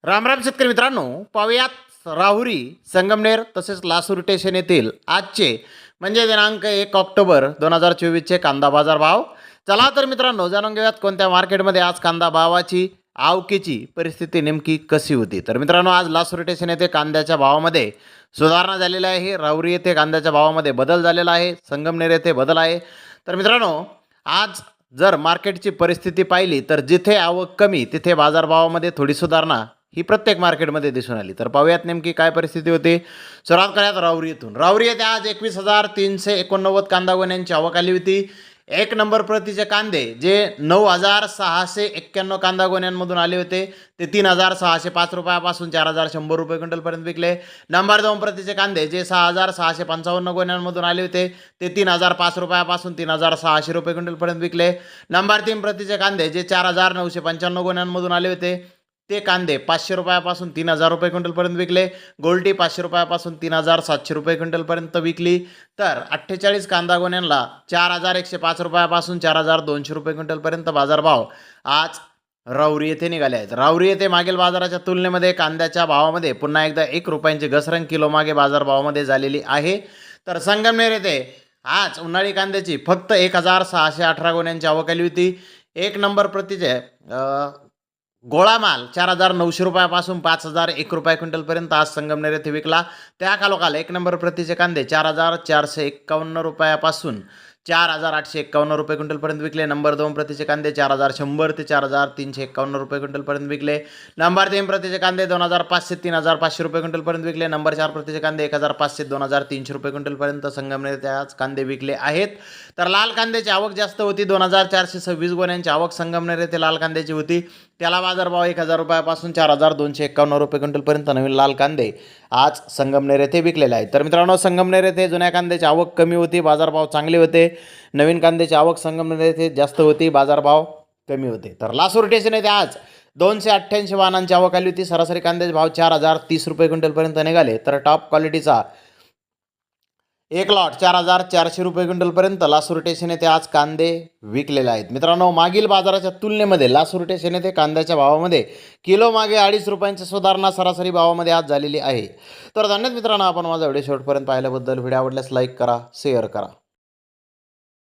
रामराम शेतकरी मित्रांनो, पाहुयात राहुरी, संगमनेर तसेच लासूर स्टेशन येथील आजचे म्हणजे दिनांक 1 ऑक्टोबर 2024चे कांदा बाजार भाव. चला तर मित्रांनो, जाणून घेऊयात कोणत्या मार्केटमध्ये आज कांदा भावाची आवकेची परिस्थिती नेमकी कशी होती. तर मित्रांनो, आज लासूर स्टेशन येथे कांद्याच्या भावामध्ये सुधारणा झालेली आहे. राहुरी येथे कांद्याच्या भावामध्ये बदल झालेला आहे. संगमनेर येथे बदल आहे. तर मित्रांनो, आज जर मार्केटची परिस्थिती पाहिली तर जिथे आवक कमी तिथे बाजारभावामध्ये थोडी सुधारणा ही प्रत्येक मार्केटमध्ये दिसून आली. तर पाहूयात नेमकी काय परिस्थिती होती. सुरुवात करूयात राहुरी येथून. राहुरी येथे आज 21,389 कांदा गोण्यांची आवक आली होती. एक नंबर प्रतीचे कांदे जे 9,691 कांदा गोण्यांमधून आले होते ते 3,605 रुपयापासून 4,100 रुपये क्विंटलपर्यंत विकले. नंबर 2 प्रतीचे कांदे जे 6,655 गोण्यांमधून आले होते ते 3,005 रुपयापासून 3,600 रुपये क्विंटलपर्यंत विकले. नंबर 3 प्रतीचे कांदे जे 4,995 गोण्यांमधून आले होते ते कांदे 500 रुपयापासून 3,000 रुपये क्विंटलपर्यंत विकले. गोल्टी 500 रुपयापासून 3,700 रुपये क्विंटलपर्यंत विकली. तर 48 कांदा गोण्यांना 4,105 रुपयापासून 4,200 रुपये क्विंटलपर्यंत बाजारभाव आज राहुरी येथे निघाले आहेत. राहुरी येथे मागील बाजाराच्या तुलनेमध्ये कांद्याच्या भावामध्ये पुन्हा एकदा 1 रुपयांची घसरण किलो मागे बाजारभावामध्ये झालेली आहे. तर संगमनेर येथे आज उन्हाळी कांद्याची फक्त 1,618 गोण्यांची आवक आली होती. एक नंबर प्रतीचे गोळा माल 4,900 रुपयापासून 5,001 रुपये क्विंटलपर्यंत आज संगमनेर येथे विकला. त्या खालोखाल एक नंबर प्रतीचे कांदे 4,451 रुपयापासून 4,851 रुपये क्विंटलपर्यंत विकले. नंबर 2 प्रतीचे कांदे 4,100 ते 4,351 रुपये क्विंटलपर्यंत विकले. नंबर 3 प्रतीचे कांदे 2,500 ते 3,500 रुपये क्विंटलपर्यंत विकले. नंबर 4 प्रतीचे कांदे 1,500 ते 2,300 रुपये क्विंटलपर्यंत संगमनेर येथे आज कांदे विकले आहेत. तर लाल कांद्याची आवक जास्त होती. 2,426 गोण्यांची आवक संगमनेर येथे लाल कांद्याची होती. त्याला बाजारभाव 1,000 रुपयापासून 4,251 रुपये क्विंटलपर्यंत नवीन लाल कांदे आज संगमनेर येथे विकलेले आहेत. तर मित्रांनो, संगमनेर येथे जुन्या कांद्याची आवक कमी होती, बाजारभाव चांगले होते. नवीन कांद्याची आवक संगमनेर येथे जास्त होती, बाजारभाव कमी होते. तर लासूर स्टेशन येथे आज 288 वाहनांची आवक आली होती. सरासरी कांद्याचे भाव 4,030 रुपये क्विंटलपर्यंत निघाले. तर टॉप क्वालिटीचा एक लॉट 4,400 रुपये क्विंटलपर्यंत लासूर स्टेशन येथे आज कांदे विकलेले आहेत. मित्रांनो, मागील बाजाराच्या तुलनेमध्ये लासूर स्टेशन येथे कांद्याच्या भावामध्ये किलो मागे 2.5 रुपयांची सुधारणा सरासरी भावामध्ये आज झालेली आहे. तर धन्यवाद मित्रांनो, आपण माझा व्हिडिओ शेवटपर्यंत पाहिल्याबद्दल. व्हिडिओ आवडल्यास लाईक करा, शेअर करा.